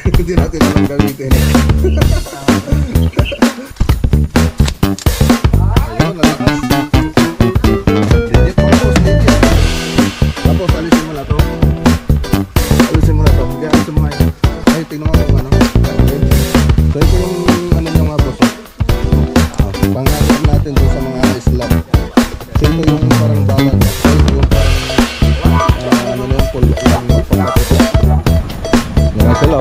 Hindi natin alam gamitin. Ayun, nalakas. Legit mga boss, legit. Tapos alisin mo na to. Alisin mo na to. Hindi, alisin mo nga yun. Ay, tingnan mo kung ano. So ito yung ano nyo mga boss. Pangatap natin doon sa mga slab. So ito yung parang bawal. So ito yung parang ano na yung pull. Yung pangkapit. Yan sila.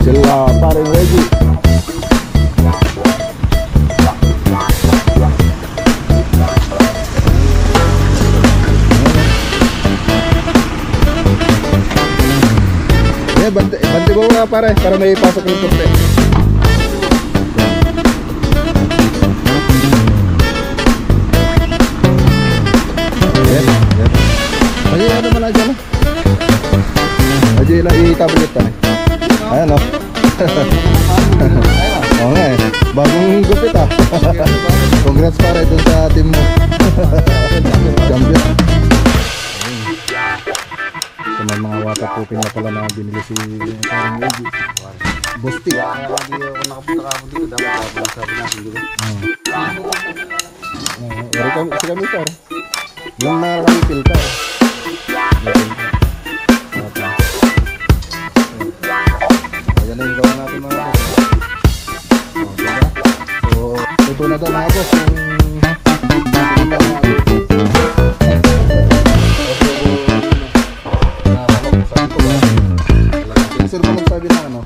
Sila paring ready. Bante mo nga pare, para may pasok yung kurte. Yes, yes. Pwede na naman na dyan. Pwede na i-tablet pa eh. Ayan o. Oo nga eh. Bagong gupit ah. Congrats pare dun sa team mo. Champion. So may mga waterproofing na pala na binili si parang Eddie. Busti. Kaya lagi ako nakapunta ako dito, dapat ako sabi natin dito. Si kami sir. Yung nakalagay filter. Ayan na yung gawa natin mga boss. So ito na daw mga boss yung sir mo nagsabi na ano?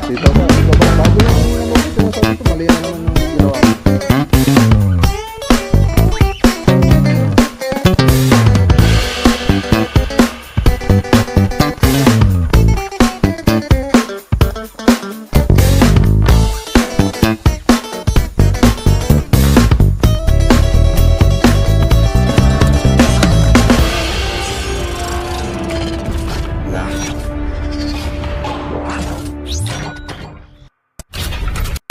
Dito ba? Bago yung ano sinasabi ko, mali na naman yung ginawa.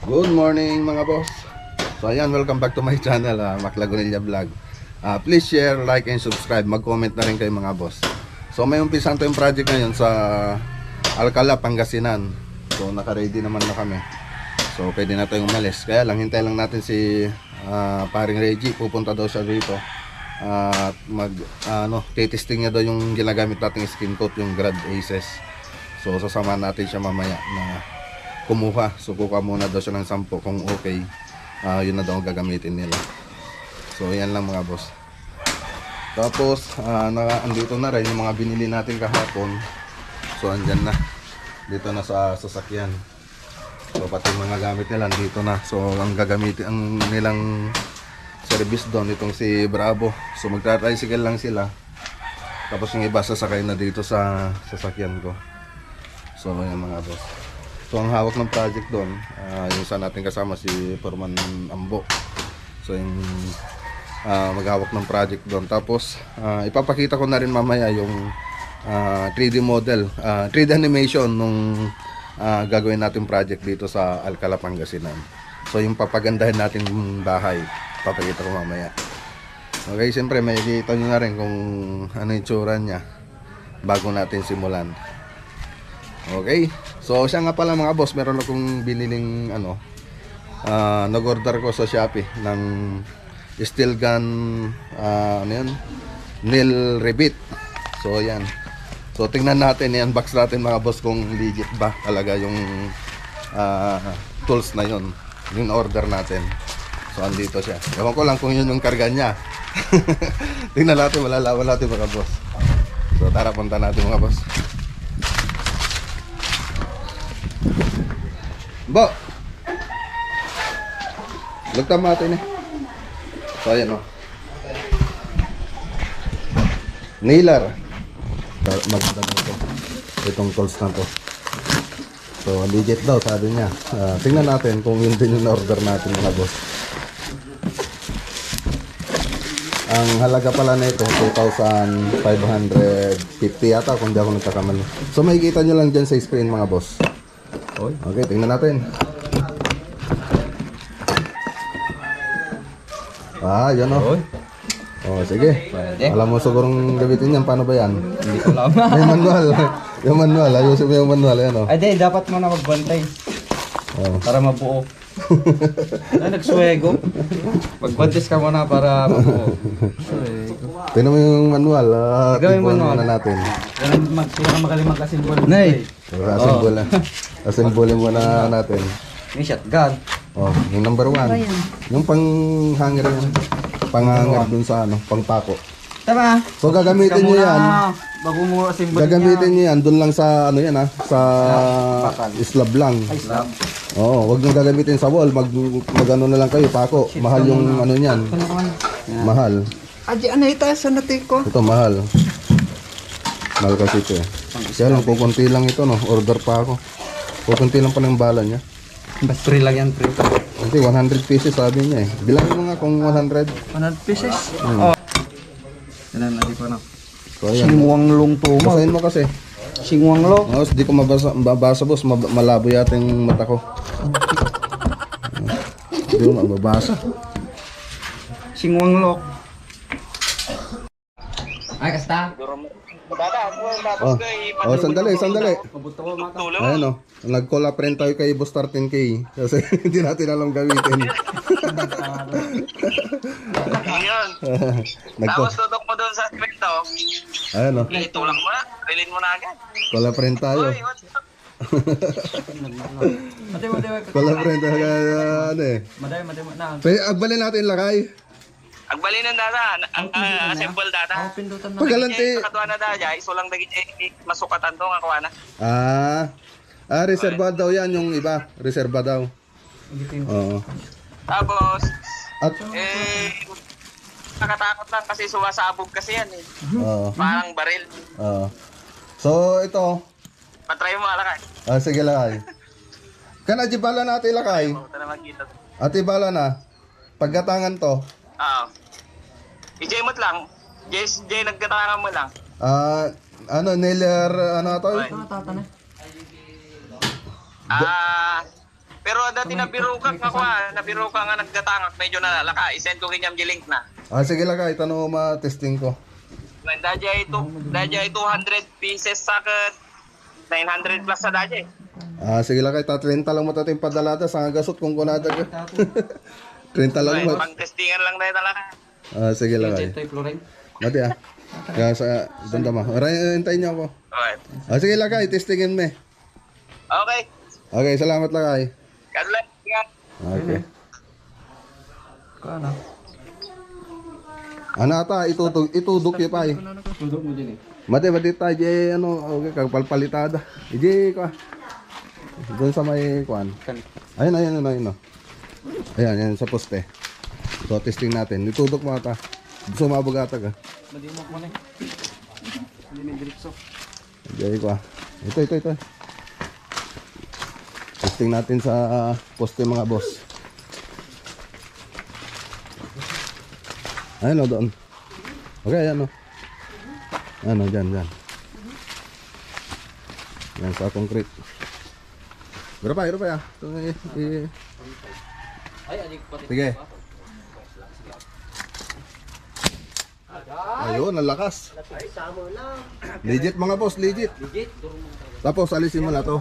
Good morning mga boss. So ayan, welcome back to my channel, Mac Lagunilla Vlog. Please share, like, and subscribe. Mag-comment na rin kayo mga boss. So may umpisan to yung project ngayon sa Alcala, Pangasinan. So naka-ready naman na kami. So pwede na tayong umalis. Kaya lang, hintay lang natin si paring Reggie. Pupunta daw siya dito. At testing niya daw yung ginagamit nating skin coat, yung Grad Aces. So sasama natin siya mamaya na kumuha. So kuha muna daw siya ng 10 kung okay. Yun na daw ang gagamitin nila. So yan lang mga boss. Tapos andito na rin yung mga binili natin kahapon. So andyan na. Dito na sa sasakyan. So pati mga gamit nila dito na. So ang gagamitin ang nilang service doon itong si Bravo. So magta-tricycle lang sila. Tapos yung iba sasakay na dito sa sasakyan ko. So yan mga boss. So ang hawak ng project doon, yung sa natin kasama si Forman Ambo. So yung maghawak ng project doon. Tapos ipapakita ko na rin mamaya yung 3D model, 3D animation nung gagawin natin project dito sa Alcala, Pangasinan. So yung papagandahin natin yung bahay, papakita ko mamaya. Okay, siyempre may kita nyo na rin kung ano yung tsura niya bago natin simulan. Okay, so siya nga pala mga boss, meron akong biniling nag-order ko sa Shopee ng steel gun, nail rebit. So yan. So tingnan natin, i-unbox natin mga boss kung legit ba talaga yung tools na yon, yung order natin. So andito siya. Ewan ko lang kung yun yung karga niya. Tingnan natin, malalaman natin mga boss. So tara, punta natin mga boss. Bo, lagtam natin eh. So ayan o, nailer. Maganda na ito, itong tools na to. So legit daw sabi niya. Tingnan natin kung yun din yung order natin mga boss. Ang halaga pala na ito 2,550 yata kung di ako nagkakamali. So makikita nyo lang dyan sa screen mga boss. Okay, tingnan natin. Yan o. Sige. Pwede. Alam mo sigurong gamitin yan. Paano ba yan? Hindi ko alam. May manual. Yung manual, ayusin mo yung manual, yan o. Ay, di, dapat mo na magbantay. Oh. Para mabuo. Ay, nagsuwego. Magbantis ka muna para mabuo. Tingnan mo yung manual, Gawin mo tipuan manual. muna natin. Kailangan magaling magkasimbol. Nay! Assemble na. Assemble muna natin. May shotgun. Oh, yung number 1. Yung pang hanger yan. Pang hanger dun sa ano, pang pako. Tama. So gagamitin niyo yan. Bago mo assemble Gagamitin niyo yan dun lang sa ano yan sa slab lang. Ay, slab. Oo, wag niyo gagamitin sa wall. Mag-ano na lang kayo, pako. Mahal yung ano niyan. Mahal. Aji, ano ito? Saan natin ko? Ito mahal. Mahal kasi ito eh. Kaya lang, kukunti lang ito no. Order pa ako. Kukunti lang pa ng bala niya. Bas free lang yan, free. Kasi 100 pieces sabi niya eh. Bilangin mo nga kung 100. 100 pieces? Oo. Yan na, pa na. So ayan. Singwang long to mo. Basahin mo kasi. Singwang long. Oh, di ko mabasa boss. Malabo yata yung mata ko. Hindi ko mababasa. Singwang long. Ay, kasta. Oh, sandali. Ayan o. Nag-collab rin tayo kay Boss 13K. Kasi hindi natin alam gamitin. Yun. Tapos tutok mo doon sa kwento. Ayan o. Itulak mo na. Rilin mo na agad. Collab rin tayo. Uy, what's up? Mati. Collab rin tayo. Ano eh. Mati na. So, agbalin natin lakay. Agbali ng data. Ang assemble data. Pindutan na. Paggalanti. Sa katuan na data. Iso lang dagit masukatan to. Ang kawa na. Reserva daw yan yung iba. Reserva daw. Oo. Tapos, At, nakatakot lang kasi sumasabog kasi yan eh. oo. Parang baril. Oo. So, ito. Patry mo alakay. Sige lakay. Kana, bala natin lakay. Ito na magkita. Ate bala na. Paggatangan to. Oo. I-jemot lang. Jay, nagkatangan mo lang. Nailer, ano to? Pero dati nabiro ka nga naggatangak, medyo nalalaka. I-send ko kanyang link na. Sige lakay. Tanong mo ma-testing ko. Dajay 200 pieces sakit. 900 plus sa dajay. Sige lakay. 30 lang mo tayo padalata sa gasot kung kunada ka. 30 lang mo. Pang testingan lang tayo talaga. Sige lakay. Mati Kaya sa danda mo. Hintayin niyo ako. Okay. Sige lakay. Testingin me. Okay. Okay, salamat lakay. God bless. Ingat. Okay. Kana. Ano ata, itudok yun pa eh. Tudok mo din eh. Mati tayo, okay, kagpalpalitada. Ije, kwa. Doon sa may, kwan. Ayun. Ayan, sa poste. So, testing natin. Itudok mo ata. Gusto mabugata ka. Madimok mo na eh. Hindi may diretso. Ije, kwa. Ito. Testing natin sa poste mga boss. Ayun o, doon. Okay, ayan o. Ano, dyan. Yan, sa concrete. Pero pa ya. Sige. Ayun, ang lakas. Legit mga boss, legit. Tapos, alisin mo na to.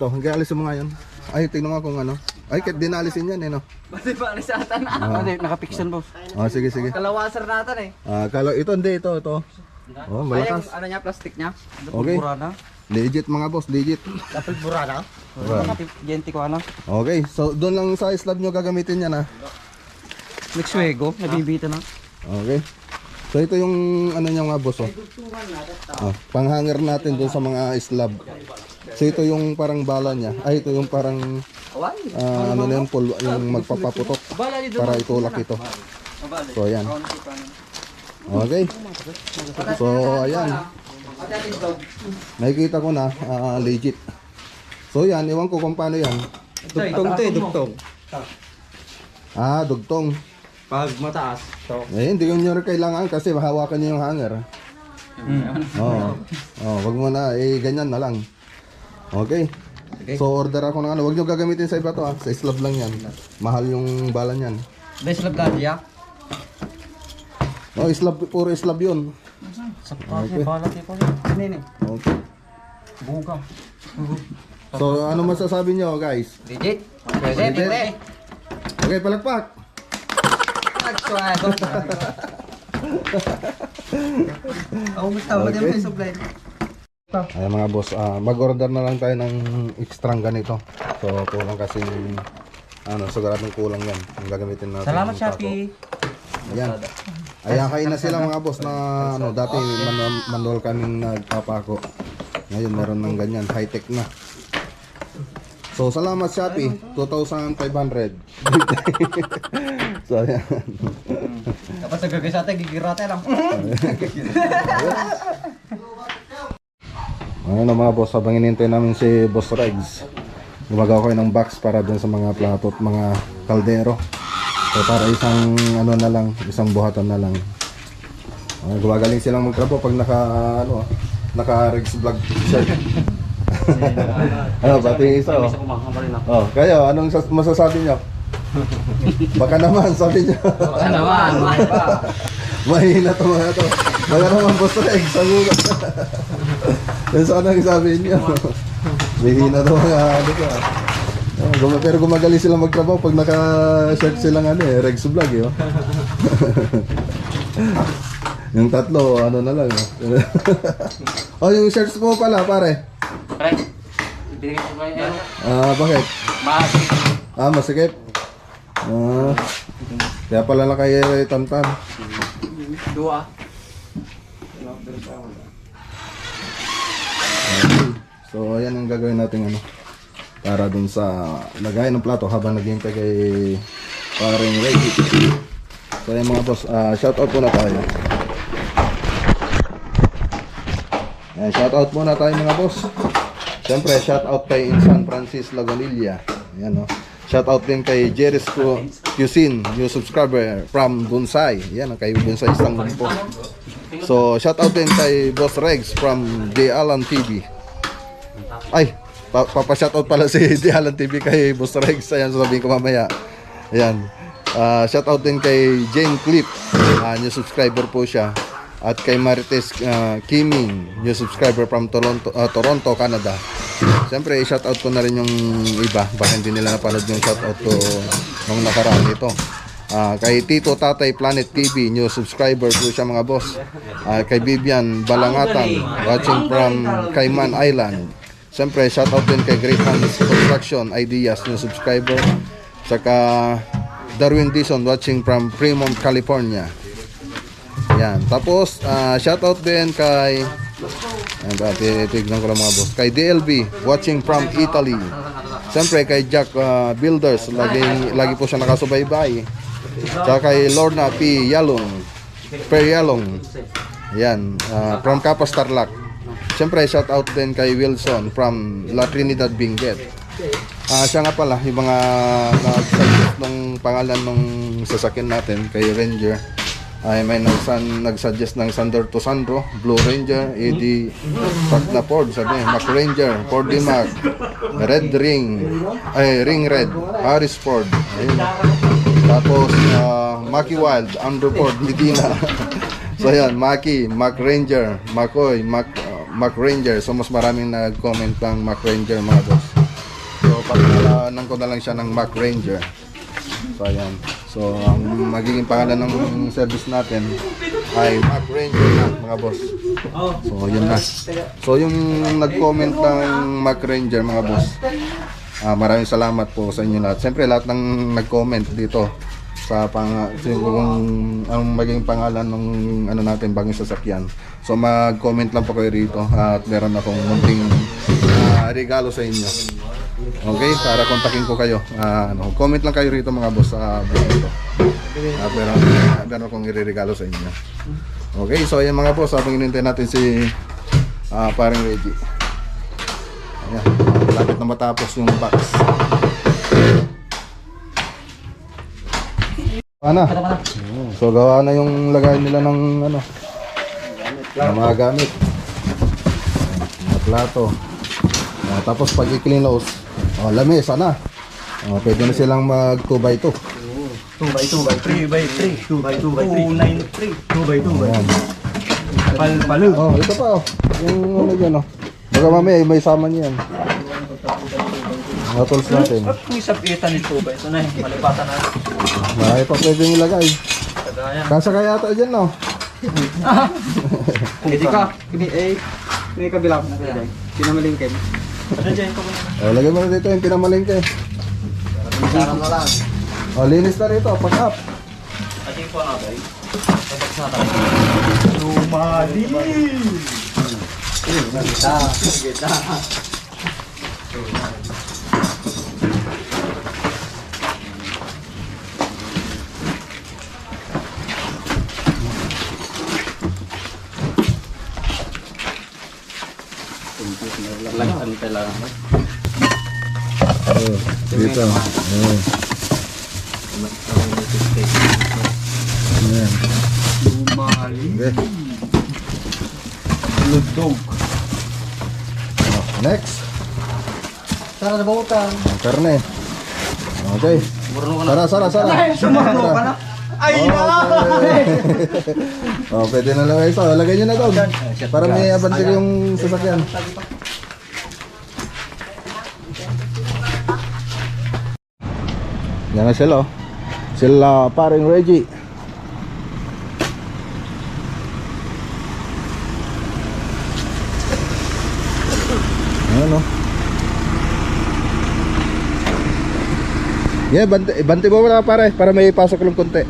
Hanggang alisin mo nga yan. Ay, tingnan nga kung ano. Ay, kahit dinalisin yan eh, no? Mati pa alis atan na. Mati, nakapixel boss. Sige. Kalawasar natin eh. Ito. Oh, malakas. Ano niya, plastic niya? Okay. Burana. Legit mga boss, legit. Dapat burana? Genti ko ano. Okay, so doon lang sa slab nyo gagamitin yan ha. Nagsuwego, nabibita na. Okay. So ito yung ano niya mga boss oh. Panghanger natin doon sa mga slab. So ito yung parang bala niya. Ay ito yung parang ano na yung magpapaputok para itulak ito. So ayan. Okay. So ayan. Nakikita ko na legit. So yan, iwan ko kung paano yan. Dugtong to eh, dugtong. Dugtong. Pag mataas, to. Hindi ko nyo kailangan kasi mahawakan nyo yung hanger. Wag mo na, ganyan na lang. Okay. So order ako ng ano, wag nyo gagamitin sa iba to sa slab lang yan. Mahal yung bala niyan. Best lab dati ya? Slab, puro slab yun. Okay. balat ko. Nini. Okay. Buga. So, ano masasabi nyo, guys? Legit. Legit. Okay, palakpak. Nagswego. Okay. Ay mga boss, mag-order na lang tayo ng extra ganito. So, kulang kasi siguradong kulang yan. Yung gagamitin natin. Salamat, yung taco. Shopee. Ayan. Ayakay na sila mga boss na dati manual kaming nagpapako. Ngayon meron ng ganyan, high-tech na. So salamat Shopee, 2,500. So ayan. Dapat sa gagawin sa atin, gigirate lang. Ayun mga boss, habang inintay namin si Boss Regs, gumagawa ko ng box para dun sa mga plato at mga kaldero. So para isang na lang, isang buhatan na lang. Gumagaling silang magtrabaho pag naka-Regs vlog shirt. Pati isa kayo, anong masasabi nyo? Baka naman, sabi nyo. Baka naman. Mahina to mga to. Baka naman Boss Regs, sagulat. Yan sa anong sabi nyo. Mahina to mga pero gumagaling sila magtrabaho pag naka-shirt silang Regs vlog Yung tatlo, na lang yung shirts mo pala pare. Pre, binigay ko kayo. Bakit? Masikip. Masikip. Kaya pala na kayo tantan. Dua. So ayan ang gagawin natin para dun sa lagayan ng plato habang naghihintay kay paring ready. So ayan mga boss, shout out muna tayo. Shout out muna tayo mga boss. Siyempre shout out kay Insan Francis Lagonilla. Ayan Shout out din kay Jerry's Cuisine, new subscriber from Bonsai. Yan, kay Bonsai Istanbul po. So, shout out din kay Boss Regs from J. Alan TV. Ay, papa-shout out pala si J. Alan TV kay Boss Regs. Ayan, sasabihin ko mamaya. Ayan. Shout out din kay Jane Clip. New subscriber po siya. At kay Marites Kiming, new subscriber from Toronto, Canada. Siyempre, i-shoutout ko na rin yung iba. Baka hindi nila napanood yung shoutout ko nung nakaraan ito. Kay Tito Tatay Planet TV, new subscriber po siya mga boss. Kay Vivian Balangatan, watching from Cayman Island. Siyempre, shoutout din kay Great Hands Construction Ideas, new subscriber. Saka Darwin Dison, watching from Fremont, California. Yan. Tapos, shoutout din kay tignan ko lang mga boss. Kay DLB, watching from Italy. Siyempre kay Jack Builders, lagi po siya nakasubaybay. Tsaka kay Lorna P. Yalong. Yan, from Capas Tarlac. Siyempre shout out din kay Wilson from La Trinidad Benguet. Siya nga pala, yung mga nag-suggest ng pangalan ng sasakyan natin kay Ranger. Ay may nag-suggest ng Sandor to Sandro, Blue Ranger, ED Pack na Ford, sabi Mac Ranger, Ford D-Mac, Red Ring, Ring Red, Harris Ford. Ayun. Tapos Maki Wild, Andrew Ford, Medina. So yan, Maki, Mac Ranger, Makoy, Mac Ranger. So mas maraming nag-comment ng Mac Ranger mga boss. So pagkalanan ko na lang siya ng Mac Ranger. So ayan. So ang magiging pangalan ng service natin ay Mac Ranger na mga boss. So yun na. So yung nag-comment ng Mac Ranger mga boss, maraming salamat po sa inyo lahat. Siyempre lahat ng nag-comment dito sa ang magiging pangalan ng natin bagong sasakyan. So mag-comment lang po kayo rito at meron akong munting regalo sa inyo. Okay, para kontakin ko kayo. Comment lang kayo rito mga boss sa vlog ito. Meron akong ireregalo sa inyo. Okay, so ayan mga boss, habang inintay natin si paring Reggie. Ayan, lapit na matapos yung box. Ana. So gawa na yung lagay nila ng mga gamit. Mga plato. Tapos pag i-clean house, lamesa na. Pwede na silang mag 2x2. 2x2, 3x3, 2x2, 2x3, 2x2, 2x2. Palug. Oh, ito pa oh. Yung ano dyan oh. Baka mamaya may sama niyan. Mga tools natin. Kung isapitan nito ba? Ito na yung malipatan na. Marami pa pwedeng ilagay. Kagaya. Kasa kaya ata dyan no? Hindi ka. Ini kabila na kaya. Pinamalingkin. Ano dyan ko muna? Oh, lagay mo na dito yung pinamalingke. Sarang na lang. Oh, linis na rito. Pack up. Ating po na ba? Tapos na tayo. Lumali! Kita. Lagyan pala. Oh, dito. Oh. Ayan. Lumali. Okay. Ludog. Oh, next. Sara na bautan. Ang karne. Okay. Sara. Sumarno ka na. Ay na! Oh, pwede na lang isa. Lagay nyo na doon. Para may abante yung sasakyan. Yan na sila oh. Sila paring Reggie. Ayan oh. Yeah, bante mo na pare para may pasok lang konti.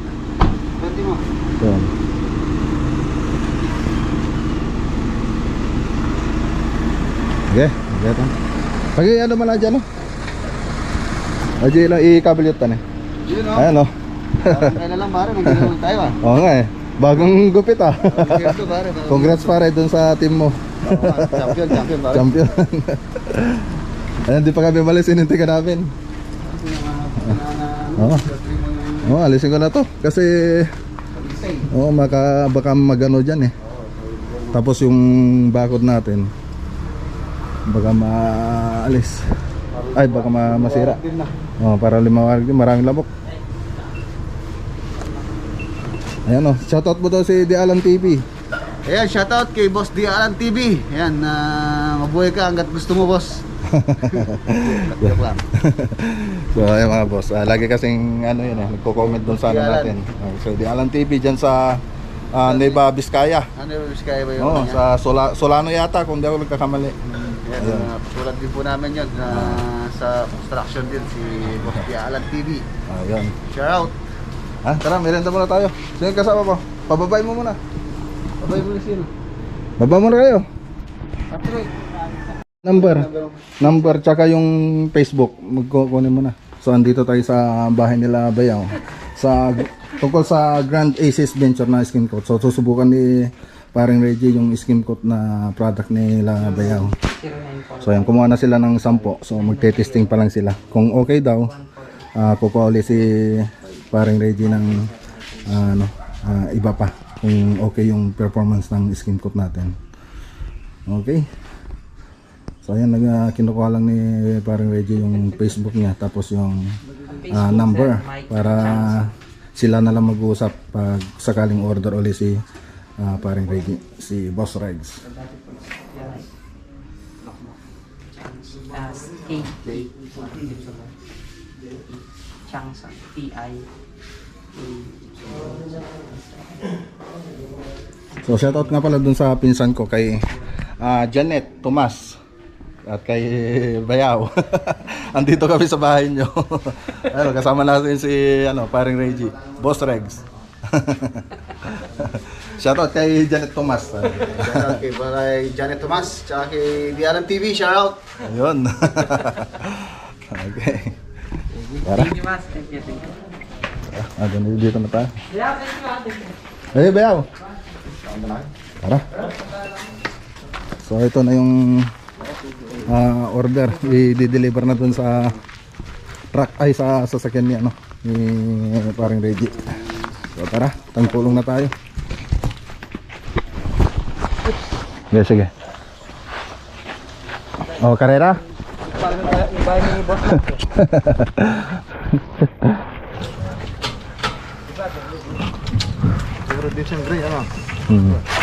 Bante mo. Yan. Okay, ito. Pagi ano man na dyan no? Aji lang i-kabel tan eh. Yun o. Ayan oh. Kailan lang pare, magkakaroon tayo ah. Oo nga eh. Bagong gupit ah. Ito pare. Congrats pare dun sa team mo. Champion pare. Champion. Ayan, di pa kami malis, ininti ka namin. Oo. Oo, alisin ko na to. Kasi, oo, baka magano dyan eh. Tapos yung bakod natin, baka maalis. Ay, baka masira. Oo, para limawag din, maraming lamok. Ayan o, shoutout mo daw si Di Alan TV. Ayan, shoutout kay Boss Di Alan TV. Ayan, mabuhay ka hanggat gusto mo, boss. Joke lang. So ayun mga boss, lagi kasing ano yun eh, nagko-comment doon sa ano natin. So Di Alan TV dyan sa Nueva Vizcaya. Ano yung Vizcaya ba yun? Oo, sa Solano yata kung di ako nagkakamali. Ayan, tulad din po namin yun sa construction din si Boss Di Alan TV. Ayun. Shoutout. Tara, merenda muna tayo. Sino yung kasama mo? Pababay mo muna. Babay mo na sila. Baba muna kayo. After Number tsaka yung Facebook, magkukunin mo na. So andito tayo sa bahay nila Bayaw. Tungkol sa Grand Aces Venture na skin coat. So susubukan ni paring Reggie yung skin coat na product nila Bayaw. So yan, kumuha na sila ng 10. So magte-testing pa lang sila. Kung okay daw, kukuha ulit si paring Reggie ng iba pa. Kung okay yung performance ng skin coat natin. Okay. So ayan, kinukuha lang ni parang Reggie yung Facebook niya, tapos yung number para sila na lang mag-uusap pag sakaling order ulit si parang Reggie, si Boss Regs. Changsa TI. So shoutout nga pala dun sa pinsan ko kay Janet Tomas at kay Bayaw. Andito kami sa bahay nyo. Ano, kasama natin si paring Reggie, Boss Regs. Shoutout kay Janet Tomas. Shoutout kay Janet Tomas, tsaka kay Di Alan TV, shoutout. Ayun. Okay. Tara. Thank you, mas. Thank you. Dito na tayo. Yeah, thank you. Hey, Bayaw. Tara. So ito na yung order. I-deliver na dun sa truck, ay sa sasakyan ni ni paring Reggie. So tara, tangkulong na tayo. Okay, sige. Oh, karera? Ibay ni boss mo. Iridescent gray, ano?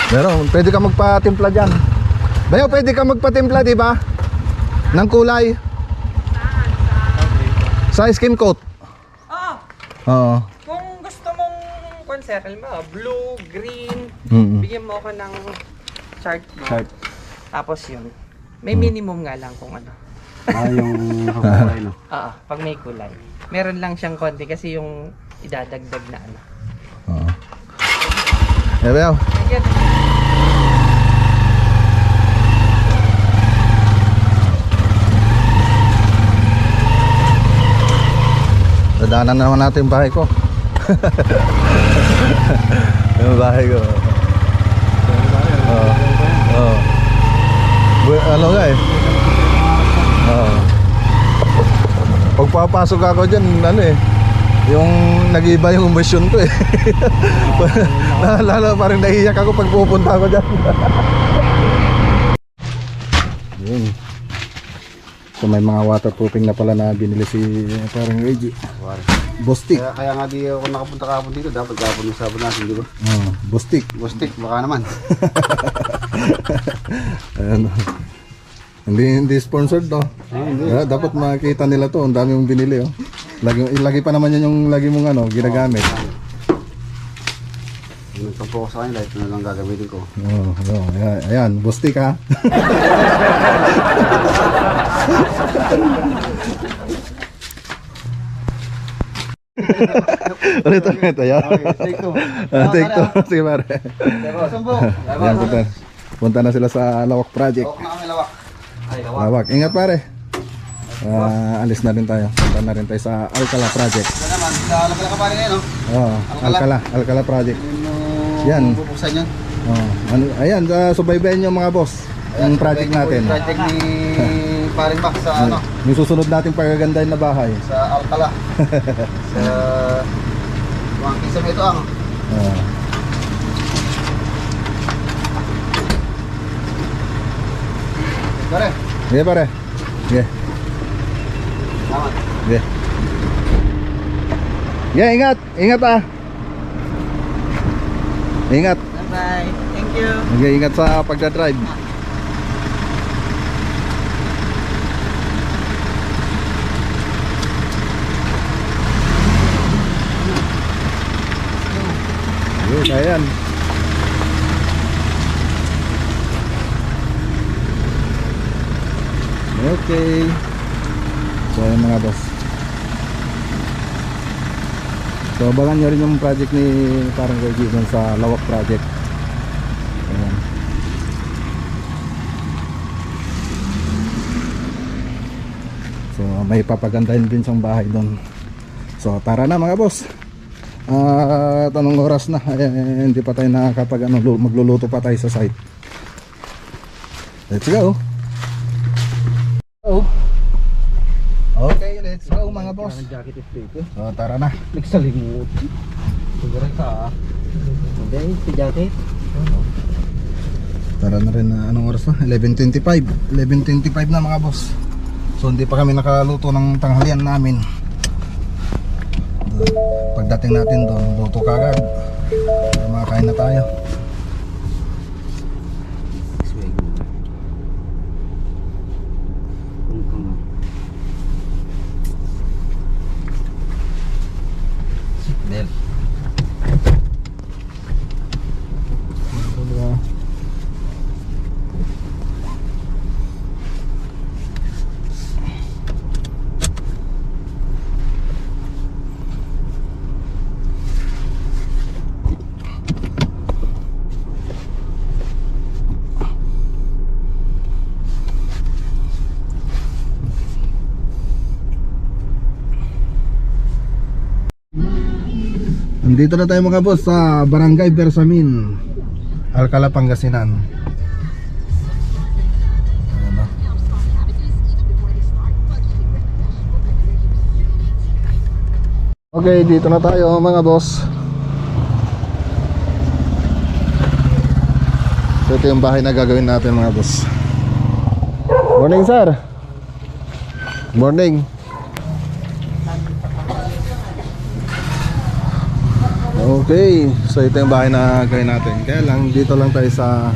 Pero pwede ka magpatimpla dyan. Bayo, pwede ka magpatimpla, di ba? Ng kulay. Sa skim coat. Oo. Oo. Kung gusto mong concert, halimbawa, blue, green, Mm. bigyan mo ako ng chart mo. Chart. Tapos yun. May minimum nga lang kung ano. Yung kakulay, no? Oo, pag may kulay. Meron lang siyang konti kasi yung idadagdag na ano. Oo. Eh, bayo. Sige. Dadaanan naman natin yung bahay ko. Yung bahay ko. Oo. Oo. Ano nga eh. Oo. Pagpapasok ako dyan, ano eh, yung nag-iba yung mission ko eh. Lalo parang naiiyak ako pag pupunta ako dyan. Yun. So may mga waterproofing na pala na binili si parang Reggie. Bostik. Kaya nga di ako nakapunta kahapon dito. Dapat kahapon yung sabon natin, di ba? Bostik. Bostik, baka naman. Ayan. Hindi sponsored to. Dapat makita nila to. Ang dami mong binili oh. Lagi pa naman yan yung lagi mong ano, ginagamit. Nagtampo ko sa kanila, ito na lang gagamitin ko. Ayan, Bostik ha. ulit, ayan. Take two. Take two. Sige pare. Sumbo. Ayan, punta na sila sa Lawak Project. Lawak na kami, lawak. Ay, Lawak. Ingat pare. Alis na rin tayo. Punta na rin tayo sa Alcala Project. Ito naman, alakala ka pa rin ngayon, no? Oo, Alcala Project. Yan. Bubuksan yun. Ayan, subaybayan nyo mga boss. Yung project natin. Project ni Paring Max sa ano? Yung susunod nating pagagandahin na bahay. Sa Alcala. Sa mga kisa ito ang. Pare. Sige pare. Sige. Salamat. Sige. Sige, ingat. Ingat ah. Ingat. Bye-bye. Thank you. Sige, ingat sa pagdadrive. Sige, ayan. Okay. So ayun mga boss. So abangan nyo rin yung project ni parang Reggie dun sa Lawak Project. Ayan. So may papagandahin din siyang bahay dun. So tara na mga boss. Anong oras na? Hindi pa tayo nakakapag magluluto pa tayo sa site. Let's go. Okay, let's go mga boss. So tara na. Nagsalimut. Siguro ka. Hindi, si jacket. Tara na rin na anong oras na? 11:25. 11:25 na mga boss. So hindi pa kami nakaluto ng tanghalian namin. Pagdating natin doon, luto kagad. Makakain na tayo. Dito na tayo mga boss sa Barangay Bersamin, Alcala, Pangasinan. Ayan na. Okay, dito na tayo mga boss. So ito yung bahay na gagawin natin mga boss. Morning sir. Morning. Okay, so ito yung bahay na gawin natin. Kaya lang, dito lang tayo sa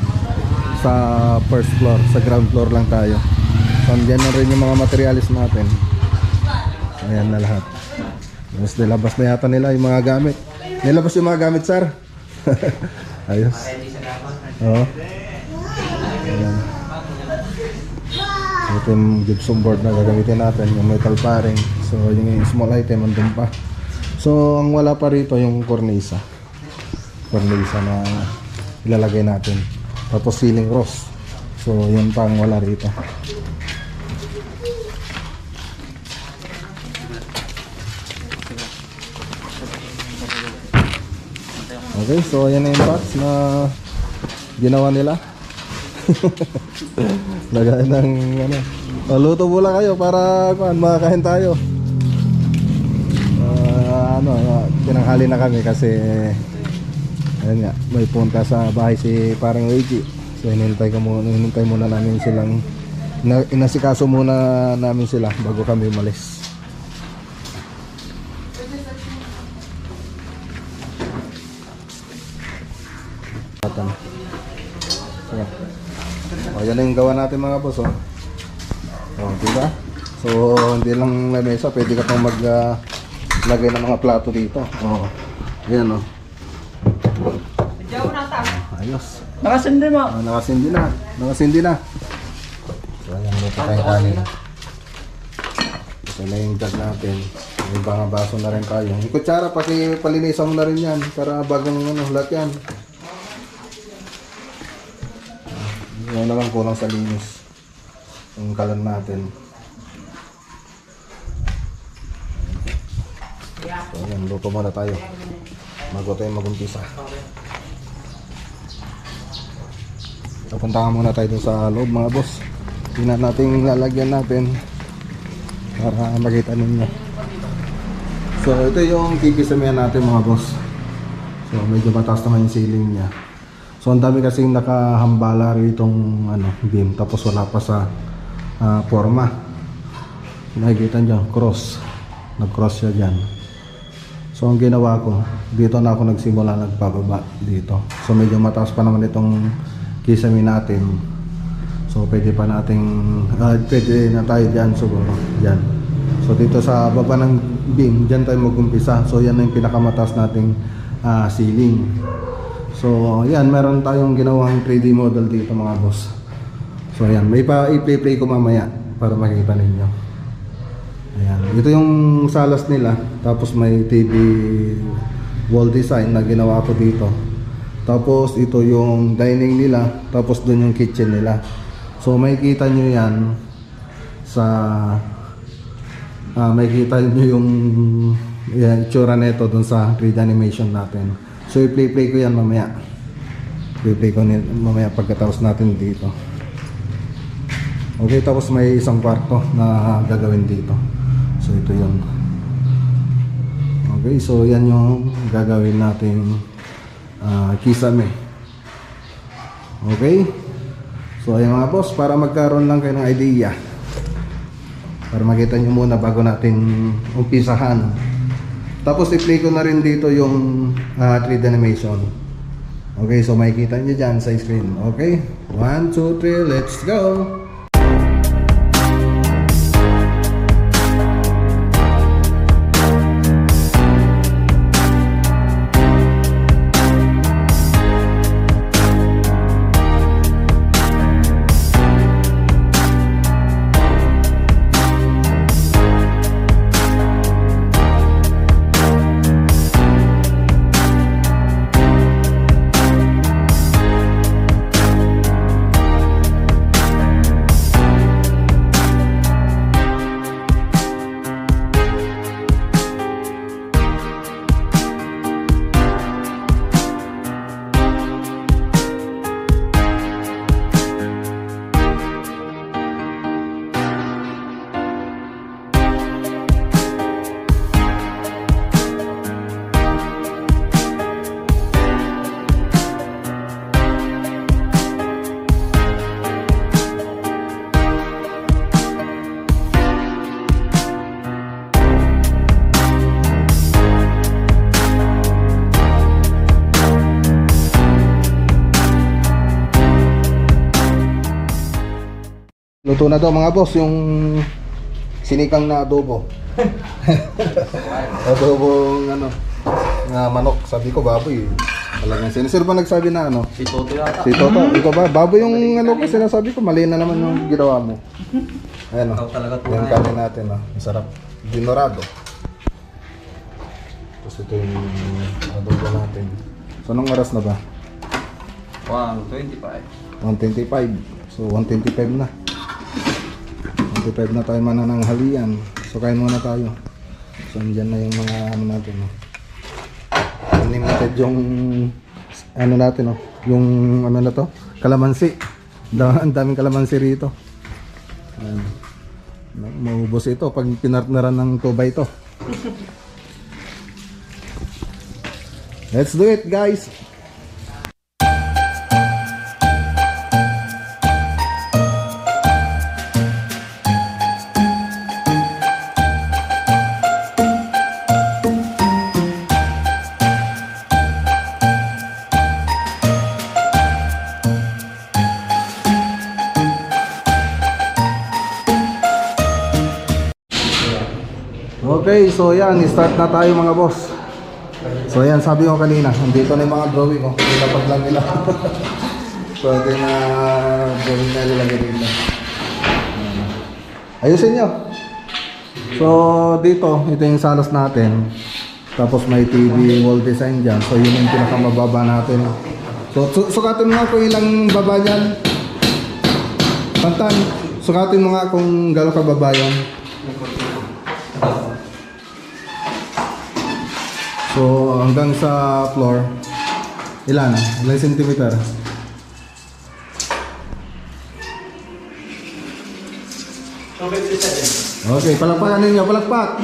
first floor, sa ground floor lang tayo. So, andyan na rin yung mga materialis natin. Ayan na lahat. Tapos nilabas na yata nila yung mga gamit. Nilabas yung mga gamit, sir. Ayos. Oo. Ayan. So, ito yung gypsum board na gagamitin natin, yung metal paring. So, yung small item, andun pa. So, ang wala pa rito yung cornisa. Cornisa na ilalagay natin. Tapos ceiling roof. So, yun pa ang wala rito. Okay, so ayan na yung box na ginawa nila. Lagay ng ano. Luto muna kayo para makakain tayo. Tinanghali na kami kasi ayun nga, may punta sa bahay si parang Luigi. So hinintay muna namin silang inasikaso muna namin sila bago kami umalis. So, yan na yung gawa natin mga boss, oh. Oh, diba? So, hindi lang may mesa, pwede ka pang lagay ng mga plato dito. Oh. Ayan, oh. Ayos. Nakasindi mo. Nakasindi na. Nakasindi na. So, ayan, luto tayong kanin. So, na yung jug natin. May mga baso na rin tayo. Yung kutsara, palinisan mo na rin yan para bagong lahat yan. Yan na lang kulang sa linis yung kalan natin. So yan, luto muna tayo bago tayo mag-umpisa. Papunta muna tayo dun sa loob mga boss. Tingnan natin lalagyan natin para makita ninyo. So ito yung kikisamihan natin mga boss. So medyo mataas naman yung ceiling niya. So ang dami kasing nakahambala ritong beam, tapos wala pa sa forma. Nakikita nyo, cross. Nag-cross siya dyan. So ang ginawa ko, dito na ako nagsimula nagpababa dito. So medyo mataas pa naman itong kisame natin. So pwede pa nating, pwede na tayo dyan siguro. Dyan. So dito sa baba ng beam, dyan tayo mag-umpisa. So yan na yung pinakamataas nating ceiling. So, ayan, meron tayong ginawang 3D model dito mga boss. So, ayan, may i-play ko mamaya para makikita ninyo. Ayan, ito yung salas nila. Tapos may TV wall design na ginawa ko dito. Tapos, ito yung dining nila. Tapos, dun yung kitchen nila. So, makikita nyo yan sa... makikita nyo yung itsura nito dun sa 3D animation natin. So i-play ko yan mamaya. I-play ko mamaya pagkatapos natin dito. Okay, tapos may isang kwarto na gagawin dito. So ito yun. Okay, so yan yung gagawin nating kisame. Okay. So ayan mga boss, para magkaroon lang kayo ng idea. Para makita nyo muna bago natin umpisahan. Tapos i-play ko na rin dito yung 3D animation. Okay, so makikita nyo dyan sa screen. Okay, 1, 2, 3, let's go! Luto na daw mga boss yung sinikang na adobo. Adobong ano, na manok. Sabi ko baboy. Talagang sino ba nagsabi na ano? Si Toto yata. Si Toto, ikaw ba? Baboy yung ano ko sinasabi ko, mali na naman yung ginawa mo. Ayan o. Ikaw talaga to. Yung kanin natin o. Masarap. Dinorado. Tapos ito yung adobo natin. So anong oras na ba? 125. 125. So 125 na. 125 na tayo manananghalian. So kain muna tayo. So andyan na yung mga ano natin o. Unlimited yung ano natin yung ano na to, kalamansi. Ang daming kalamansi rito. Ayan. Maubos ito pag pinartneran ng tubay ito. Let's do it, guys. Okay, so yan, start na tayo mga boss. So yan, sabi ko kanina, nandito na yung mga drawing ko. Pinapag lang nila. So ito yung mga drawing na nilagay dito. Ayusin nyo. So dito, ito yung salos natin. Tapos may TV wall design dyan. So yun yung pinakamababa natin. So sukatin mo nga kung ilang baba dyan. Pantan, sukatin mo nga kung gano'ng kababa yan. So hanggang sa floor, ilan? Ilang centimeter? Okay, palakpakan ninyo, palakpak!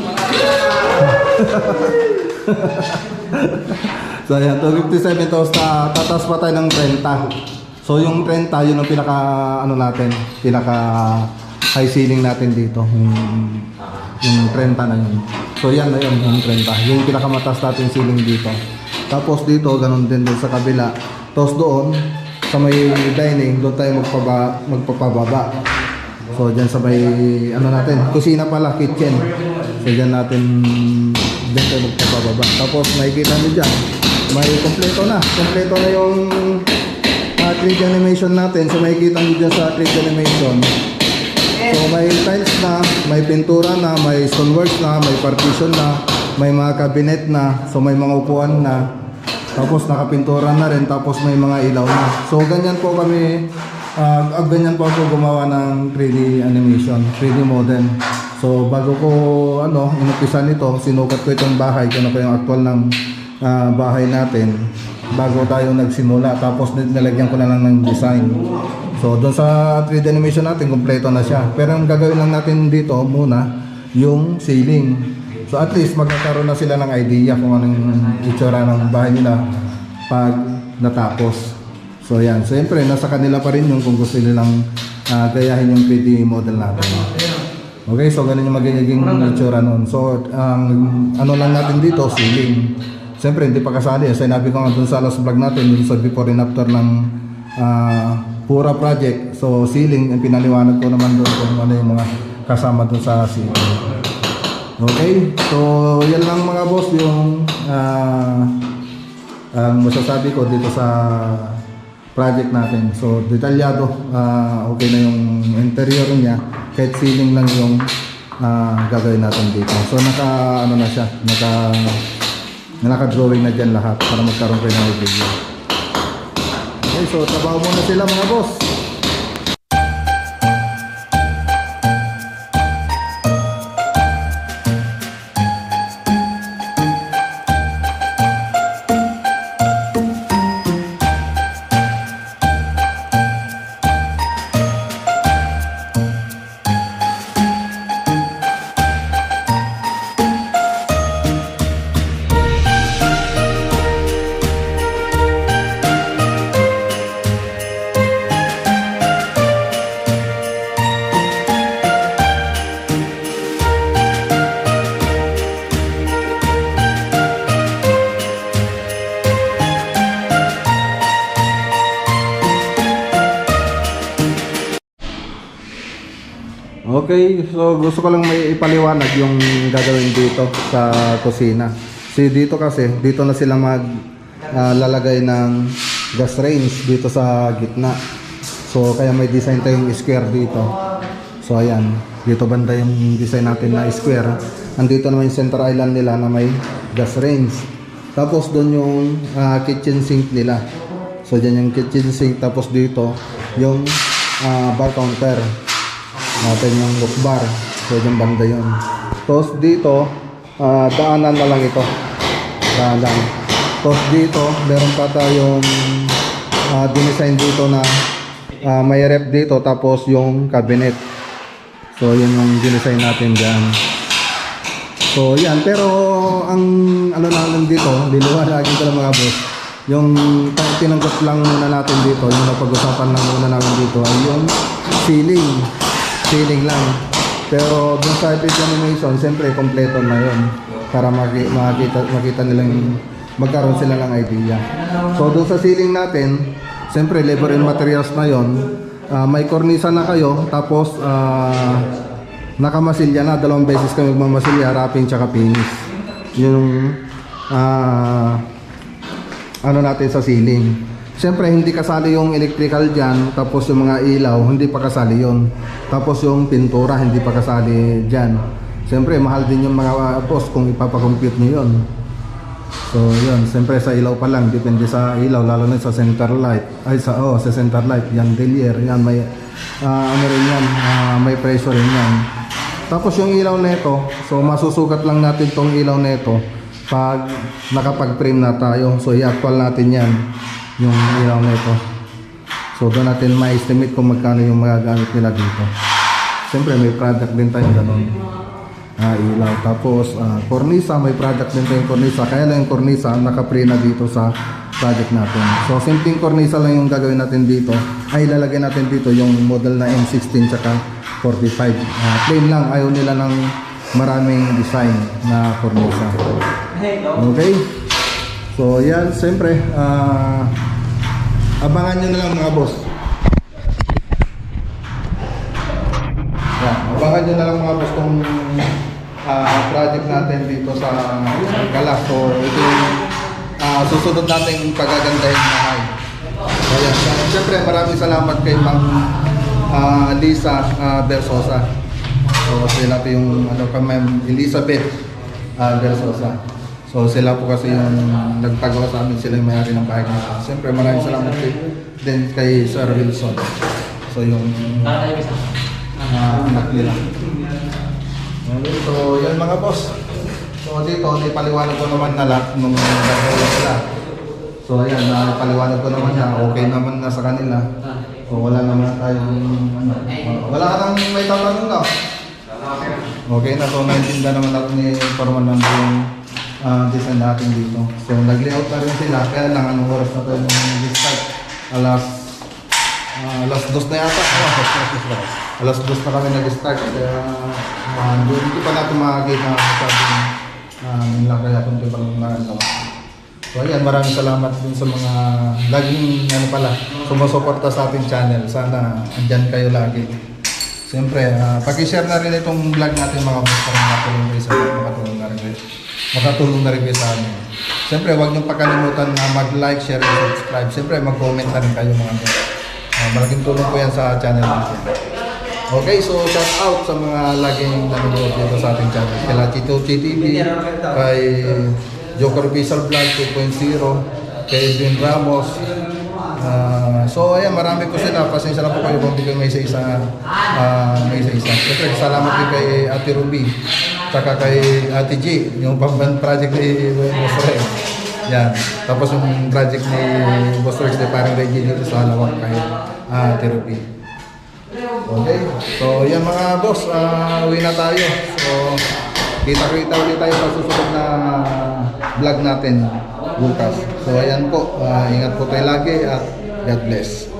So ayan, 257, tapos tataas pa tayo ng 30. So yung 30, yun ang pinaka, ano natin, pinaka high ceiling natin dito. Yung 30 na yun. So yan na yun, yung 30. Yung pinakamataas natin ceiling dito. Tapos dito, ganun din doon sa kabila. Tapos doon, sa may dining, doon tayo magpapababa. So dyan sa may, ano natin, kusina pala, kitchen. So dyan natin, dyan tayo magpapababa. Tapos makikita nyo dyan, may kompleto na. Kompleto na yung 3D animation natin. So makikita nyo dyan sa 3D animation. So may tiles na, may pintura na, may stoneworks na, may partition na, may mga cabinet na, so may mga upuan na, tapos nakapintura na rin, tapos may mga ilaw na. So ganyan po kami, ganyan po ako gumawa ng 3D animation, 3D model. So bago ko inumpisa nito, sinukat ko itong bahay, kung ano yung actual ng bahay natin, bago tayo nagsimula. Tapos nilagyan ko na lang ng design. So doon sa 3D animation natin, kompleto na siya. Pero ang gagawin lang natin dito muna, yung ceiling. So at least magkakaroon na sila ng idea kung anong itsura ng bahay nila pag natapos. So yan, siyempre nasa kanila pa rin yung kung gusto nilang gayahin yung 3D model natin. Okay, so ganun yung magiging itsura nun. So ano lang natin dito, ceiling. Siyempre hindi pa kasali. Sinabi ko nga dun sa last vlog natin, dun sa before and after ng Pura project. So ceiling, ang pinaliwanag ko naman doon kung ano yung mga kasama doon sa ceiling. Okay, so yan lang mga boss yung masasabi ko dito sa project natin. So detalyado, okay na yung interior niya, kahit ceiling lang yung gagawin natin dito. So naka-drawing na dyan lahat para magkaroon kayo ng video. Okay, so trabaho muna sila mga boss. Okay, so gusto ko lang may ipaliwanag yung gagawin dito sa kusina. So dito kasi, dito na sila lalagay ng gas range dito sa gitna. So kaya may design tayong square dito. So ayan, dito banda yung design natin na square. Andito naman yung center island nila na may gas range. Tapos doon yung kitchen sink nila. So dyan yung kitchen sink, tapos dito yung bar counter natin, yung look bar. So dyan banda yun. Tapos dito daanan na lang ito, daanan. Tapos dito meron pa tayong dinesign dito na may rep dito, tapos yung cabinet. So yun yung dinesign natin dyan. So yan, pero ang ano na lang dito, liliwanagin ko lang mga boss, yung tinanggap lang muna natin dito, yung napag-usapan lang muna namin dito ay yung ceiling lang. Pero dun sa epic animation, siyempre kompleto na yun para makita nila yung magkaroon sila ng idea. So dun sa ceiling natin, siyempre labor and materials na yun, may kornisa na kayo, tapos nakamasilya na, 2 beses kami magmamasilya, wrapping tsaka finish. Yung ano natin sa ceiling. Siyempre hindi kasali yung electrical dyan, tapos yung mga ilaw hindi pa kasali yon. Tapos yung pintura hindi pa kasali dyan. Siyempre mahal din yung mga boss kung ipapakompute nyo yun. So yun, siyempre sa ilaw pa lang, depende sa ilaw, lalo na sa center light. Sa center light, yan delier, yan may ano rin yan, may pressure rin yan. Tapos yung ilaw nito, so masusukat lang natin tong ilaw nito pag nakapag-frame na tayo. So i-actual natin yan, yung ilaw nito. So doon natin ma-estimate kung magkano yung magagamit nila dito. Siyempre may product din tayong ganun, ilaw. Tapos cornisa, may product din tayong cornisa. Kaya lang yung cornisa naka-pre na dito sa project natin. So simpleng cornisa lang yung gagawin natin dito. Ay ilalagay natin dito yung model na M16 tsaka 45. Plain lang, ayaw nila ng maraming design na cornisa. Okay? So yan, siyempre abangan nyo na lang mga boss. Yan, abangan nyo na lang mga boss kung project natin dito sa Galas. So ito yung susunod natin pagagandahin na bahay. So yan, siyempre maraming salamat kay Ma'am Lisa Bersosa. So sila po yung Ma'am Elizabeth Bersosa. So sila po kasi yung nagpagawa sa amin, sila yung may-ari ng bahay natin. Siyempre maraming salamat din kay Sir Wilson. So yung anak nila. So yan mga boss. So dito, ipaliwanag ko naman na lahat nung gagawin nila. So ayan, ipaliwanag ko naman na okay naman na sa kanila. So wala naman tayong wala ka nang may tatanong na. Okay na, so naintindihan naman natin ni Forman ng design natin dito. So nag-layout na rin sila, kaya lang anong oras na tayo nag-start? Alas 2 na yata. Alas 2 na kami nag-start, kaya hindi pa natin makakita lang, kaya kung di pa lang nakagawa. So ayan, maraming salamat din sa mga laging sumusuporta sa ating channel. Sana andyan kayo lagi. Siyempre, pakishare na rin itong vlog natin mga boss para makatulong na rin kayo sa amin. Siyempre, huwag niyong pakalimutan na mag-like, share, and subscribe. Siyempre, mag-comment na rin kayo mga boss. Malaking tulong po yan sa channel natin. Okay, so shout out sa mga laging nanonood dito sa ating channel. Kay Chituchi TV, kay Joker Visual Vlog 2.0, kay Edwin Ramos. So ayan, marami po sila. Pasensya na po kayo kung bigyan may isa-isa. Siyempre, salamat din kay Ate Ruby, saka kay Ate G, yung pang-band project ni Boss Rex. Yan. Tapos yung project ni Boss Rex, parang Reggie dito sa Halawang kay Ate Ruby. Okay, so yan mga boss, uwi na tayo. So kita-kita ulit tayo sa susunod na vlog natin bukas. So ayan po, ingat po tayo lagi at God bless.